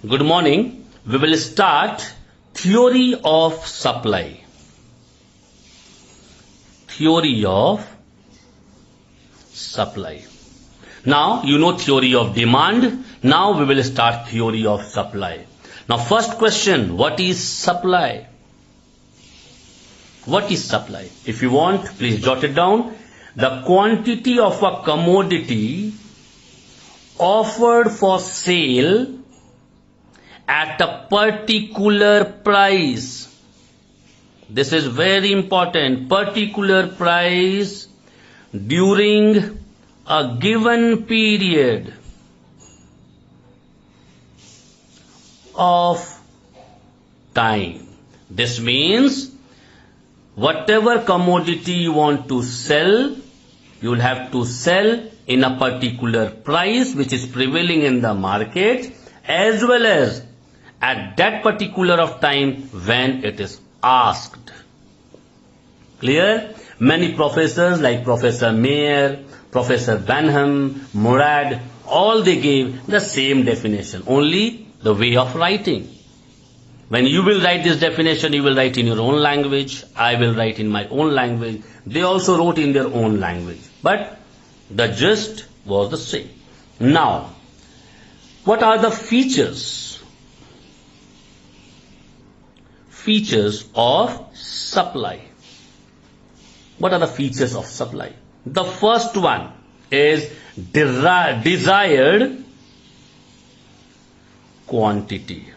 Good morning. We will start theory of supply. Theory of supply. Now you know theory of demand. Now we will start theory of supply. Now first question, what is supply? What is supply? If you want, please jot it down. The quantity of a commodity offered for sale at a particular price. This is very important. Particular price during a given period of time. This means whatever commodity you want to sell, you will have to sell in a particular price which is prevailing in the market, as well as at that particular of time when it is asked. Clear? Many professors like Professor Mayer, Professor Benham, Murad, all they gave the same definition, only the way of writing. When you will write this definition, you will write in your own language, I will write in my own language. They also wrote in their own language. But the gist was the same. Now, what are the features? Features of supply. What are the features of supply? The first one is desired quantity.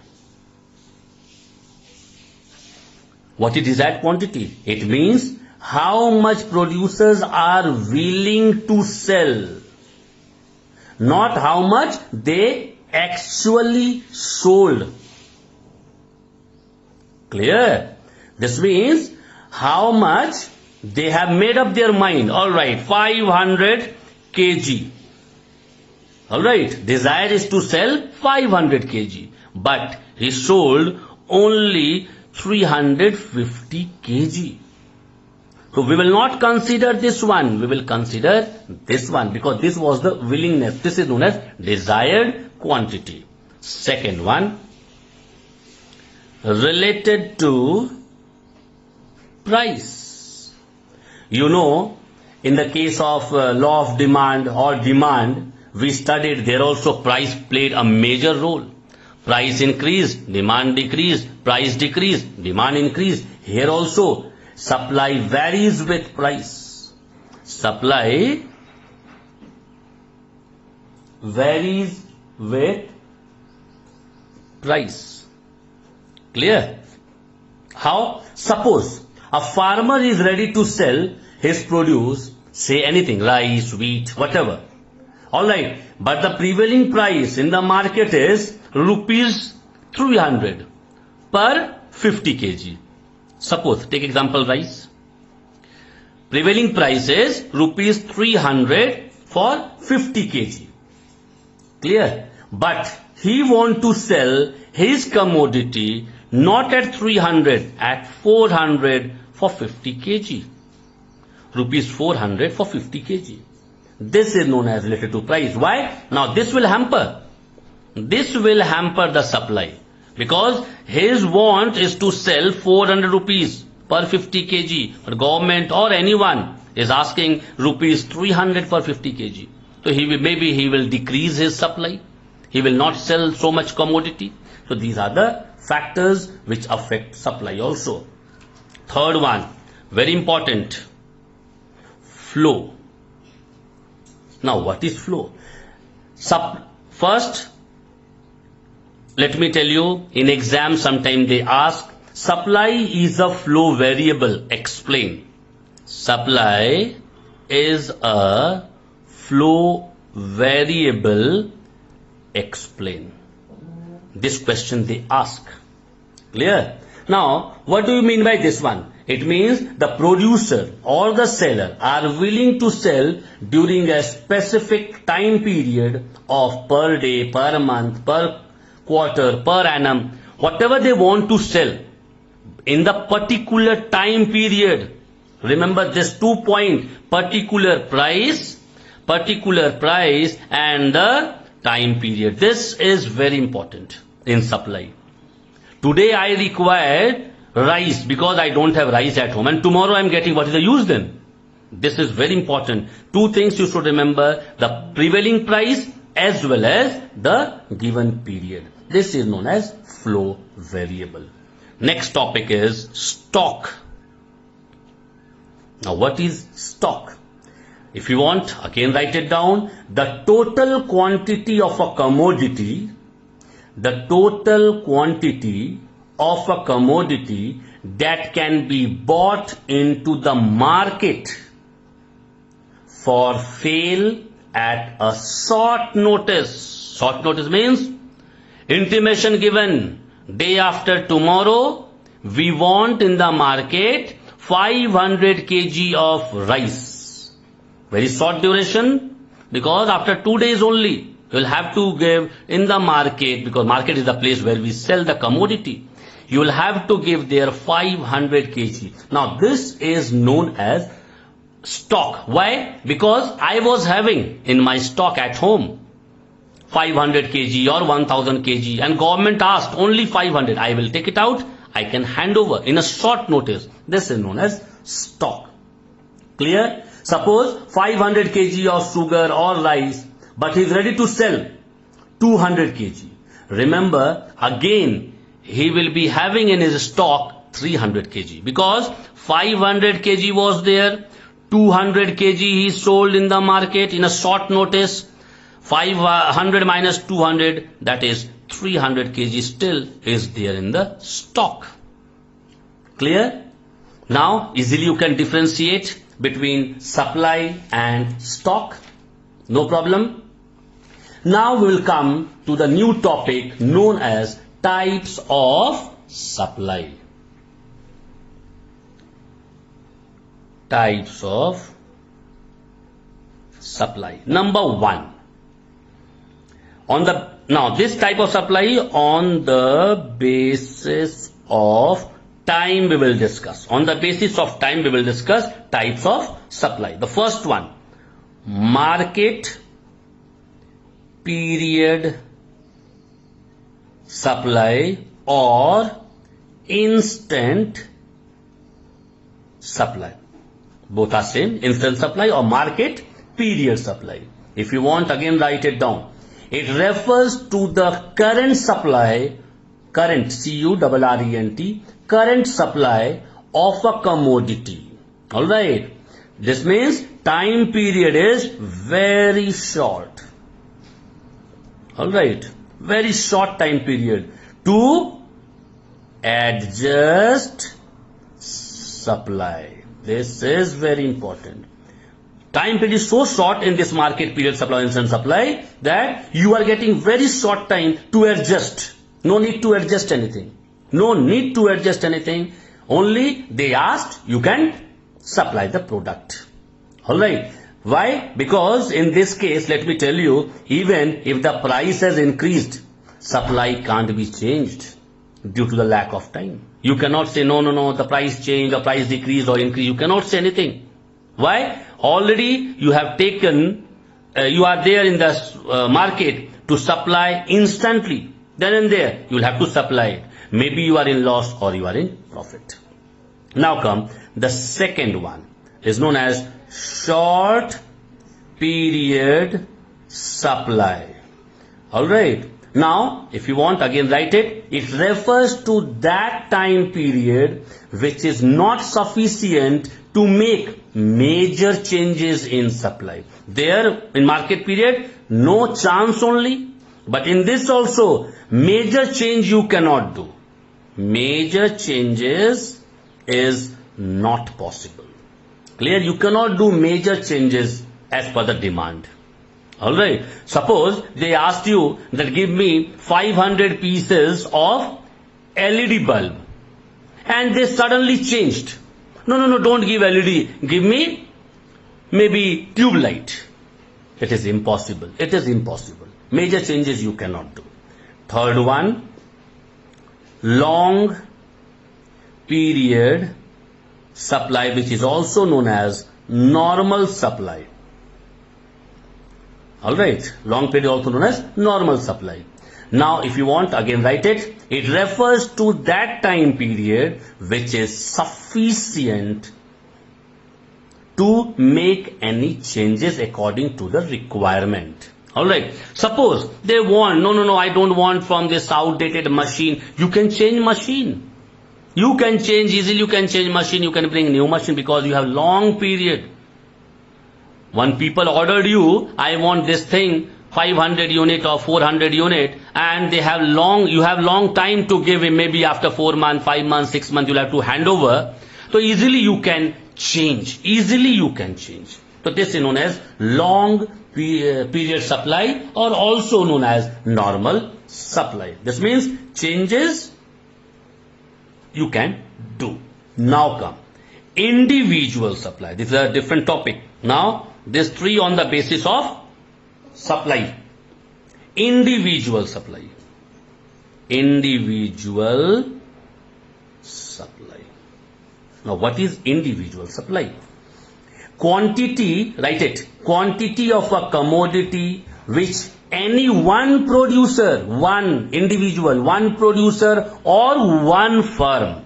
What is desired quantity? It means how much producers are willing to sell, not how much they actually sold. Clear? This means how much they have made up their mind. Alright, 500 kg. Alright, desire is to sell 500 kg, but he sold only 350 kg. So we will not consider this one, we will consider this one, because this was the willingness. This is known as desired quantity. Second one, related to price. You know, in the case of law of demand or demand, we studied there also price played a major role. Price increased, demand decreased, price decreased, demand increased. Here also, supply varies with price. Supply varies with price. Clear? How? Suppose a farmer is ready to sell his produce, say anything, rice, wheat, whatever. Alright, but the prevailing price in the market is rupees 300 per 50 kg. Suppose, take example rice. Prevailing price is rupees 300 for 50 kg. Clear? But he want to sell his commodity not at 300, at 400 for 50 kg. Rupees 400 for 50 kg. This is known as related to price. Why? Now this will hamper. This will hamper the supply, because his want is to sell 400 rupees per 50 kg, but government or anyone is asking rupees 300 per 50 kg. So maybe he will decrease his supply. He will not sell so much commodity. So these are the factors which affect supply also. Third one, very important, flow. Now what is flow? First, let me tell you, in exam sometimes they ask, supply is a flow variable. Explain. Supply is a flow variable. Explain. This question they ask. Clear? Now, what do you mean by this one? It means the producer or the seller are willing to sell during a specific time period of per day, per month, per quarter, per annum, whatever they want to sell in the particular time period. Remember this 2 point, particular price and the time period. This is very important. in supply. Today I require rice because I don't have rice at home, and tomorrow I am getting. What is the use then? This is very important. Two things you should remember: the prevailing price as well as the given period. This is known as flow variable. Next topic is stock. Now what is stock? If you want, again write it down. The total quantity of a commodity, the total quantity of a commodity that can be bought into the market for sale at a short notice. Short notice means intimation given, day after tomorrow we want in the market 500 kg of rice. Very short duration, because after 2 days only you will have to give in the market, because market is the place where we sell the commodity. You will have to give there 500 kg. Now this is known as stock. Why? Because I was having in my stock at home 500 kg or 1000 kg, and government asked only 500. I will take it out. I can hand over in a short notice. This is known as stock. Clear? Suppose 500 kg of sugar or rice, but he is ready to sell 200 kg. Remember, again he will be having in his stock 300 kg, because 500 kg was there, 200 kg he sold in the market in a short notice. 500 minus 200, that is 300 kg still is there in the stock. Clear? Now easily you can differentiate between supply and stock. No problem. Now we will come to the new topic known as types of supply. Types of supply. Number one. Now this type of supply on the basis of time we will discuss. On the basis of time we will discuss types of supply. The first one, market period supply or instant supply. Both are same, instant supply or market period supply. If you want, again write it down. It refers to the current supply, current, C-U-R-R-E-N-T, current supply of a commodity. Alright. This means time period is very short. Alright. Very short time period to adjust supply. This is very important. Time period is so short in this market period supply, instant supply, that you are getting very short time to adjust. No need to adjust anything. No need to adjust anything. Only they asked, you can supply the product. Alright. Why? Because in this case, let me tell you, even if the price has increased, supply can't be changed due to the lack of time. You cannot say, no, the price changed, the price decreased or increased. You cannot say anything. Why? Already you have taken, you are there in the market to supply instantly. Then and there, you will have to supply it. Maybe you are in loss or you are in profit. Now come the second one, is known as short period supply. Alright. Now, if you want, again write it. It refers to that time period which is not sufficient to make major changes in supply. There, in market period, no chance only. But in this also, major change you cannot do. Major changes is not possible. Clear? You cannot do major changes as per the demand. Alright. Suppose they asked you that give me 500 pieces of LED bulb, and they suddenly changed. No, don't give LED. Give me maybe tube light. It is impossible. It is impossible. Major changes you cannot do. Third one, long period supply, which is also known as normal supply. Alright, long period also known as normal supply. Now, if you want, again write it. It refers to that time period which is sufficient to make any changes according to the requirement. Alright, suppose they want, no, I don't want from this outdated machine. You can change machine. You can change easily, you can change machine, you can bring new machine because you have long period. When people ordered you, I want this thing, 500 unit or 400 unit, and you have long time to give him, maybe after 4 months, 5 months, 6 months, you'll have to hand over. So easily you can change. So this is known as long period supply, or also known as normal supply. This means changes you can do. Now come individual supply. This is a different topic. Now this three on the basis of supply. Individual supply. Individual supply. Now what is individual supply? Quantity, write it, quantity of a commodity which any one producer, one individual, one producer or one firm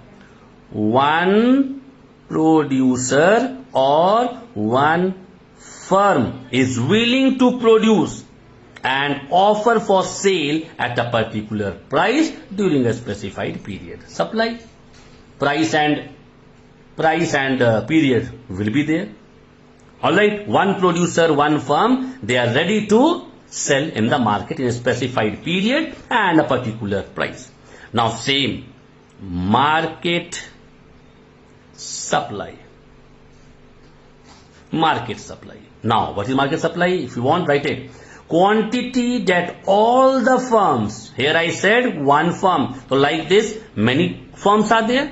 is willing to produce and offer for sale at a particular price during a specified period. Supply, price and period will be there. Alright, one producer, one firm, they are ready to sell in the market in a specified period and a particular price. Now same, market supply. Market supply. Now what is market supply? If you want, write it. Quantity that all the firms, here I said one firm, so like this many firms are there.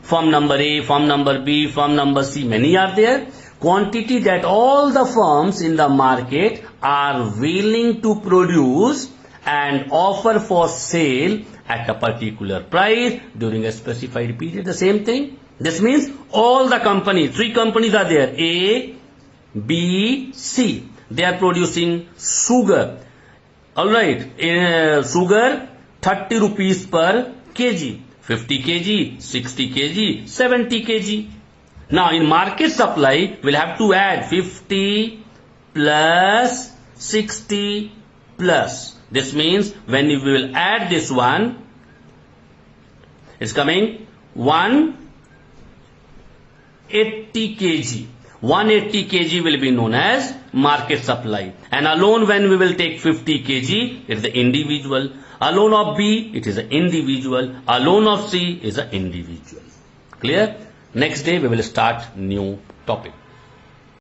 Firm number A, firm number B, firm number C, many are there. Quantity that all the firms in the market are willing to produce and offer for sale at a particular price during a specified period. The same thing. This means all the companies, three companies are there, A, B, C. They are producing sugar. Alright, sugar 30 rupees per kg, 50 kg, 60 kg, 70 kg. Now in market supply, we'll have to add 50 plus 60 plus. This means when we will add this one, it's coming 180 kg. 180 kg will be known as market supply. And alone when we will take 50 kg, it's the individual. Alone of B, it is an individual. Alone of C is an individual. Clear? Next day we will start new topic.